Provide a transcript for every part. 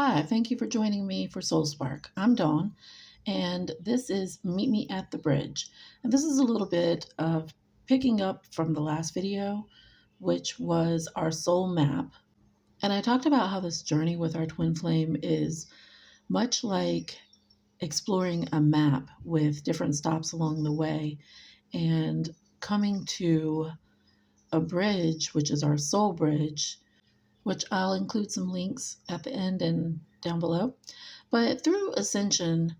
Hi, thank you for joining me for Soul Spark. I'm Dawn, and this is Meet Me at the Bridge. And this is a little bit of picking up from the last video, which was our soul map. And I talked about how this journey with our twin flame is much like exploring a map with different stops along the way and coming to a bridge, which is our soul bridge, which I'll include some links at the end and down below. But through ascension,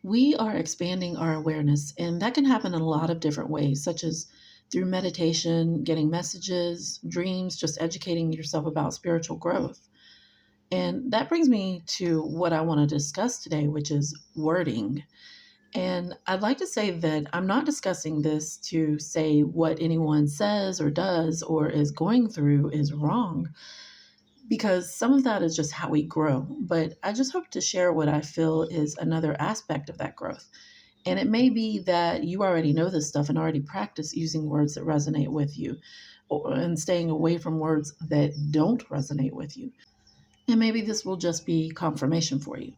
we are expanding our awareness, and that can happen in a lot of different ways, such as through meditation, getting messages, dreams, just educating yourself about spiritual growth. And that brings me to what I want to discuss today, which is wording. And I'd like to say that I'm not discussing this to say what anyone says or does or is going through is wrong, because some of that is just how we grow. But I just hope to share what I feel is another aspect of that growth. And it may be that you already know this stuff and already practice using words that resonate with you and staying away from words that don't resonate with you. And maybe this will just be confirmation for you.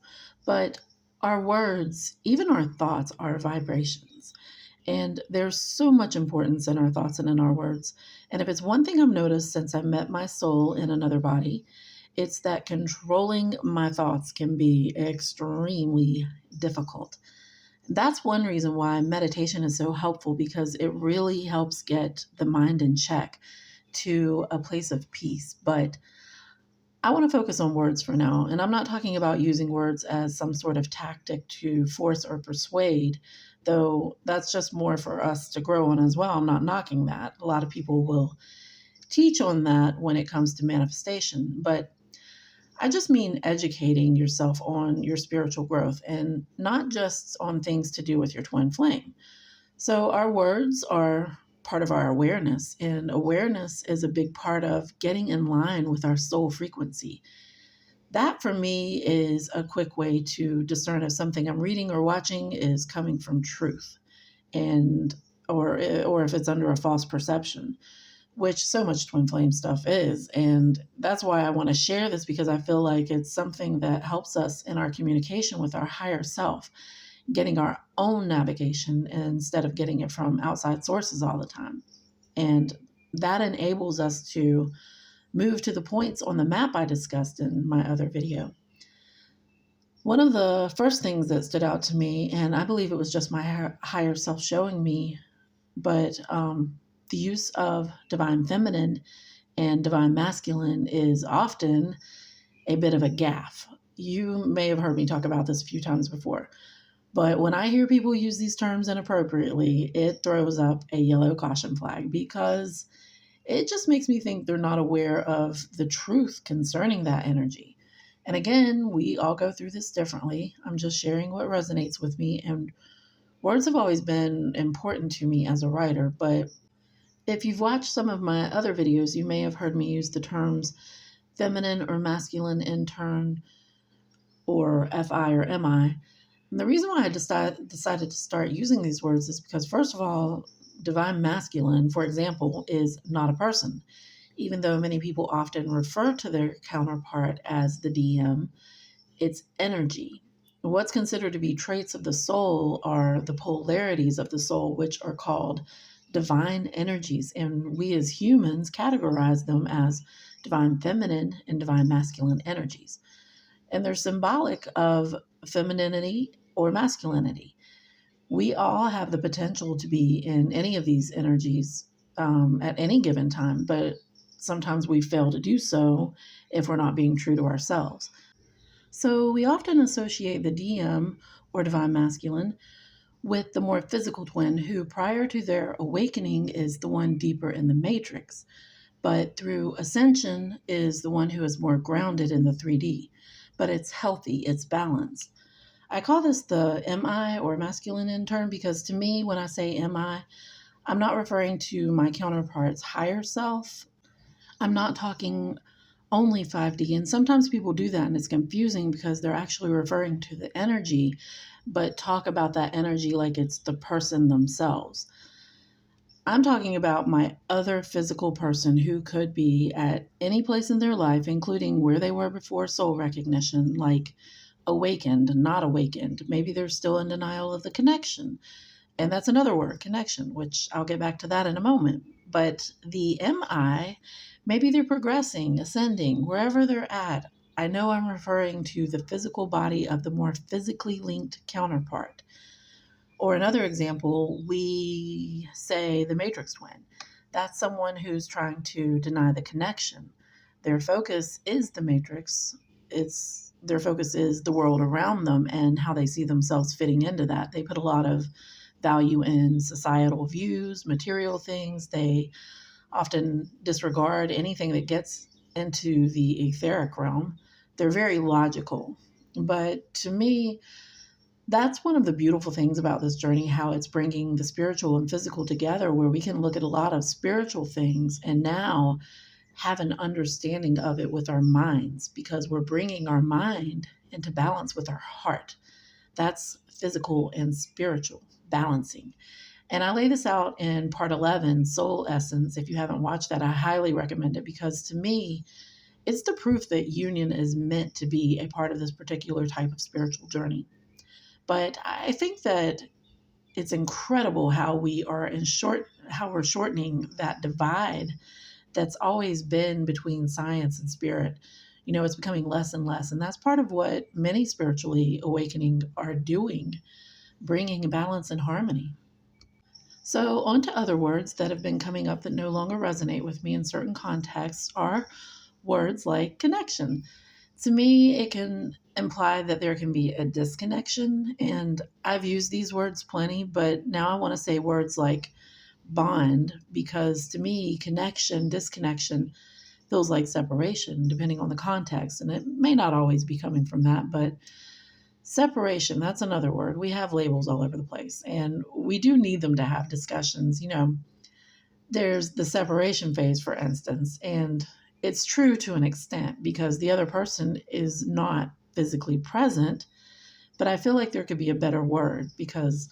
But our words, even our thoughts, are vibrations. And there's so much importance in our thoughts and in our words. And if it's one thing I've noticed since I met my soul in another body, it's that controlling my thoughts can be extremely difficult. That's one reason why meditation is so helpful, because it really helps get the mind in check to a place of peace. But I want to focus on words for now. And I'm not talking about using words as some sort of tactic to force or persuade, though that's just more for us to grow on as well. I'm not knocking that. A lot of people will teach on that when it comes to manifestation. But I just mean educating yourself on your spiritual growth and not just on things to do with your twin flame. So, our words are part of our awareness, and awareness is a big part of getting in line with our soul frequency. That for me is a quick way to discern if something I'm reading or watching is coming from truth, and or if it's under a false perception, which so much twin flame stuff is. And that's why I want to share this, because I feel like it's something that helps us in our communication with our higher self, getting our own navigation instead of getting it from outside sources all the time. And that enables us to move to the points on the map I discussed in my other video. One of the first things that stood out to me, and I believe it was just my higher self showing me, but the use of divine feminine and divine masculine is often a bit of a gaffe. You may have heard me talk about this a few times before. But when I hear people use these terms inappropriately, it throws up a yellow caution flag, because it just makes me think they're not aware of the truth concerning that energy. And again, we all go through this differently. I'm just sharing what resonates with me. And words have always been important to me as a writer. But if you've watched some of my other videos, you may have heard me use the terms feminine or masculine in turn, or FI or MI. And the reason why I decided to start using these words is because, first of all, divine masculine, for example, is not a person. Even though many people often refer to their counterpart as the DM, it's energy. What's considered to be traits of the soul are the polarities of the soul, which are called divine energies. And we as humans categorize them as divine feminine and divine masculine energies. And they're symbolic of femininity or masculinity. We all have the potential to be in any of these energies at any given time, but sometimes we fail to do so if we're not being true to ourselves. So we often associate the DM or divine masculine with the more physical twin, who prior to their awakening is the one deeper in the matrix, but through ascension is the one who is more grounded in the 3D. But it's healthy, it's balanced. I call this the MI or masculine intern, because to me, when I say MI, I'm not referring to my counterpart's higher self. I'm not talking only 5D. And sometimes people do that and it's confusing, because they're actually referring to the energy, but talk about that energy like it's the person themselves. I'm talking about my other physical person who could be at any place in their life, including where they were before soul recognition, like awakened, not awakened. Maybe they're still in denial of the connection. And that's another word, connection, which I'll get back to that in a moment. But the MI, maybe they're progressing, ascending, wherever they're at. I know I'm referring to the physical body of the more physically linked counterpart. Or another example, we say the matrix twin. That's someone who's trying to deny the connection. Their focus is the matrix. It's their focus is the world around them and how they see themselves fitting into that. They put a lot of value in societal views, material things. They often disregard anything that gets into the etheric realm. They're very logical. But to me, that's one of the beautiful things about this journey, how it's bringing the spiritual and physical together, where we can look at a lot of spiritual things and now have an understanding of it with our minds, because we're bringing our mind into balance with our heart. That's physical and spiritual balancing. And I lay this out in part 11, Soul Essence. If you haven't watched that, I highly recommend it, because to me, it's the proof that union is meant to be a part of this particular type of spiritual journey. But I think that it's incredible how how we're shortening that divide that's always been between science and spirit. It's becoming less and less. And that's part of what many spiritually awakening are doing, bringing balance and harmony. So, on to other words that have been coming up that no longer resonate with me in certain contexts are words like connection. To me, it can imply that there can be a disconnection, and I've used these words plenty, but now I want to say words like bond, because to me, connection, disconnection feels like separation, depending on the context, and it may not always be coming from that, but separation, that's another word. We have labels all over the place, and we do need them to have discussions. There's the separation phase, for instance, and it's true to an extent because the other person is not physically present. But I feel like there could be a better word, because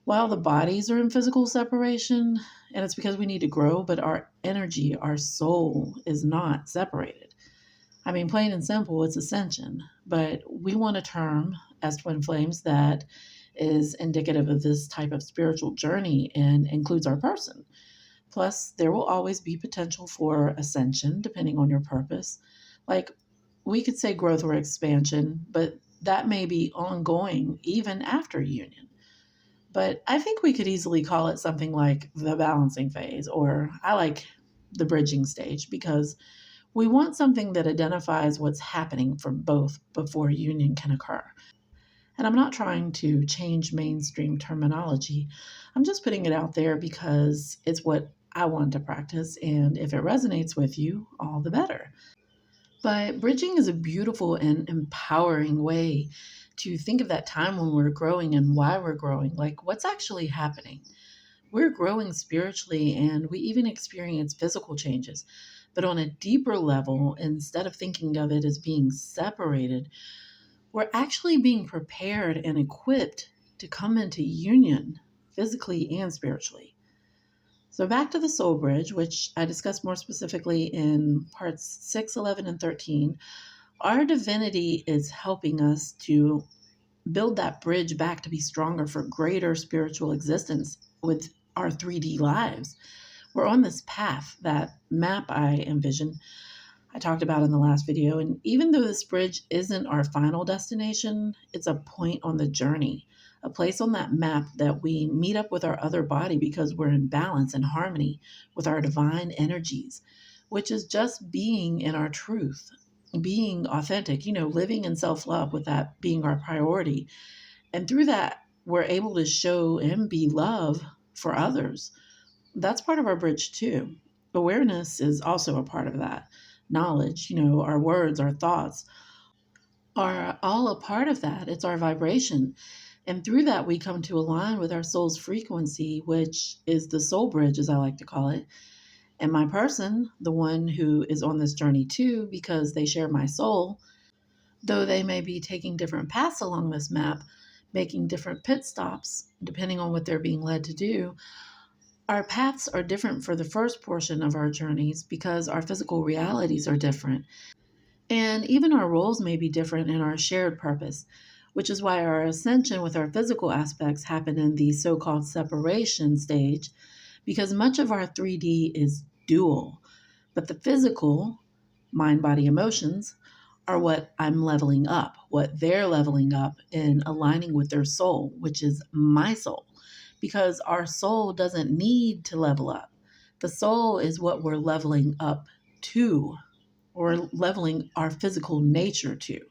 while the bodies are in physical separation, and it's because we need to grow, but our energy, our soul is not separated. I mean, plain and simple, it's ascension. But we want a term as twin flames that is indicative of this type of spiritual journey and includes our person. Plus, there will always be potential for ascension depending on your purpose. Like, we could say growth or expansion, but that may be ongoing even after union. But I think we could easily call it something like the balancing phase, or I like the bridging stage, because we want something that identifies what's happening for both before union can occur. And I'm not trying to change mainstream terminology. I'm just putting it out there because it's what I want to practice. And if it resonates with you, all the better. But bridging is a beautiful and empowering way to think of that time when we're growing and why we're growing. Like, what's actually happening? We're growing spiritually and we even experience physical changes. But on a deeper level, instead of thinking of it as being separated, we're actually being prepared and equipped to come into union physically and spiritually. So, back to the soul bridge, which I discussed more specifically in parts 6, 11, and 13. Our divinity is helping us to build that bridge back to be stronger for greater spiritual existence with our 3D lives. We're on this path, that map I envision, I talked about in the last video. And even though this bridge isn't our final destination, it's a point on the journey, a place on that map that we meet up with our other body because we're in balance and harmony with our divine energies, which is just being in our truth, being authentic, living in self love, with that being our priority. And through that, we're able to show and be love for others. That's part of our bridge too. Awareness is also a part of that. Knowledge, our words, our thoughts are all a part of that. It's our vibration. And through that, we come to align with our soul's frequency, which is the soul bridge, as I like to call it. And my person, the one who is on this journey too, because they share my soul, though they may be taking different paths along this map, making different pit stops, depending on what they're being led to do, Our paths are different for the first portion of our journeys because our physical realities are different. And even our roles may be different in our shared purpose, which is why our ascension with our physical aspects happen in the so called separation stage, because much of our 3D is dual. But the physical, mind, body, emotions, are what I'm leveling up, what they're leveling up in aligning with their soul, which is my soul. Because our soul doesn't need to level up. The soul is what we're leveling up to, or leveling our physical nature to.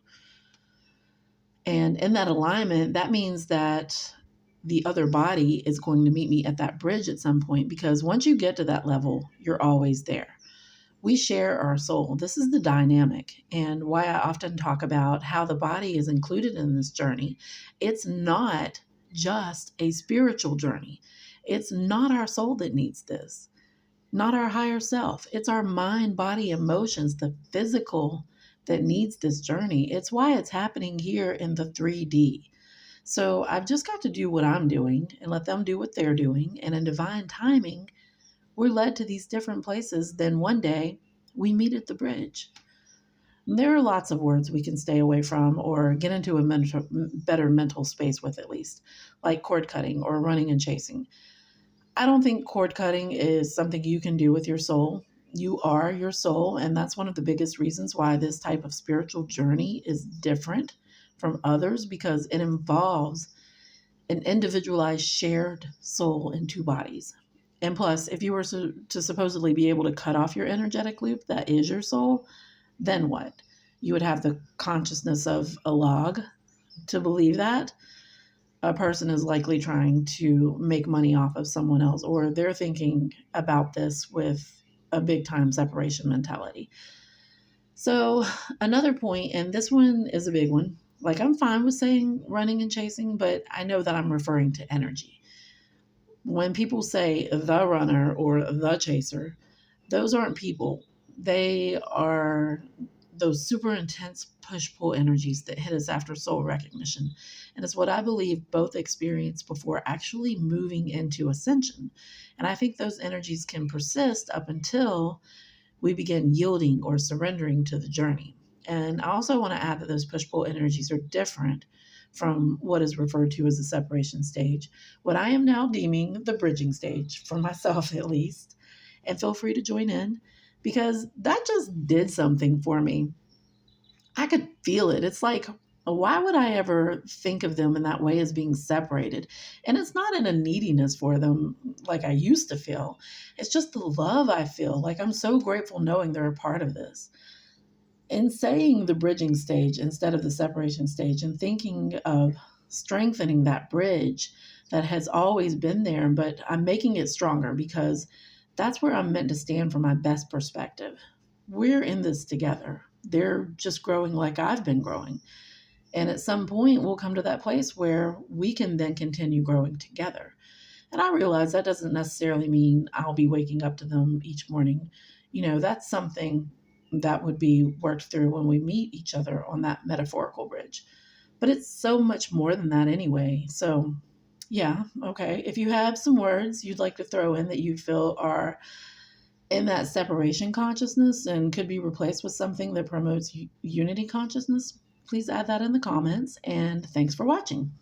And in that alignment, that means that the other body is going to meet me at that bridge at some point, because once you get to that level, you're always there. We share our soul. This is the dynamic, and why I often talk about how the body is included in this journey. It's not just a spiritual journey. It's not our soul that needs this, not our higher self. It's our mind, body, emotions, the physical that needs this journey. It's why it's happening here in the 3D. So I've just got to do what I'm doing and let them do what they're doing. And in divine timing, we're led to these different places. Then one day we meet at the bridge. There are lots of words we can stay away from or get into a better mental space with, at least, like cord cutting or running and chasing. I don't think cord cutting is something you can do with your soul. You are your soul, and that's one of the biggest reasons why this type of spiritual journey is different from others, because it involves an individualized shared soul in two bodies. And plus, if you were to supposedly be able to cut off your energetic loop, that is your soul, then what? You would have the consciousness of a log to believe that a person is likely trying to make money off of someone else, or they're thinking about this with a big time separation mentality. So, another point, and this one is a big one. Like, I'm fine with saying running and chasing, but I know that I'm referring to energy. When people say the runner or the chaser, those aren't people. They are those super intense push pull energies that hit us after soul recognition. And it's what I believe both experience before actually moving into ascension. And I think those energies can persist up until we begin yielding or surrendering to the journey. And I also want to add that those push pull energies are different from what is referred to as the separation stage, what I am now deeming the bridging stage, for myself at least. And feel free to join in, because that just did something for me. I could feel it. It's like, why would I ever think of them in that way, as being separated? And it's not in a neediness for them like I used to feel. It's just the love I feel. Like, I'm so grateful knowing they're a part of this. In saying the bridging stage instead of the separation stage, and thinking of strengthening that bridge that has always been there, but I'm making it stronger because that's where I'm meant to stand from my best perspective. We're in this together. They're just growing like I've been growing. And at some point, we'll come to that place where we can then continue growing together. And I realize that doesn't necessarily mean I'll be waking up to them each morning. That's something that would be worked through when we meet each other on that metaphorical bridge. But it's so much more than that anyway. So, yeah, okay. If you have some words you'd like to throw in that you feel are in that separation consciousness and could be replaced with something that promotes unity consciousness, please add that in the comments. And thanks for watching.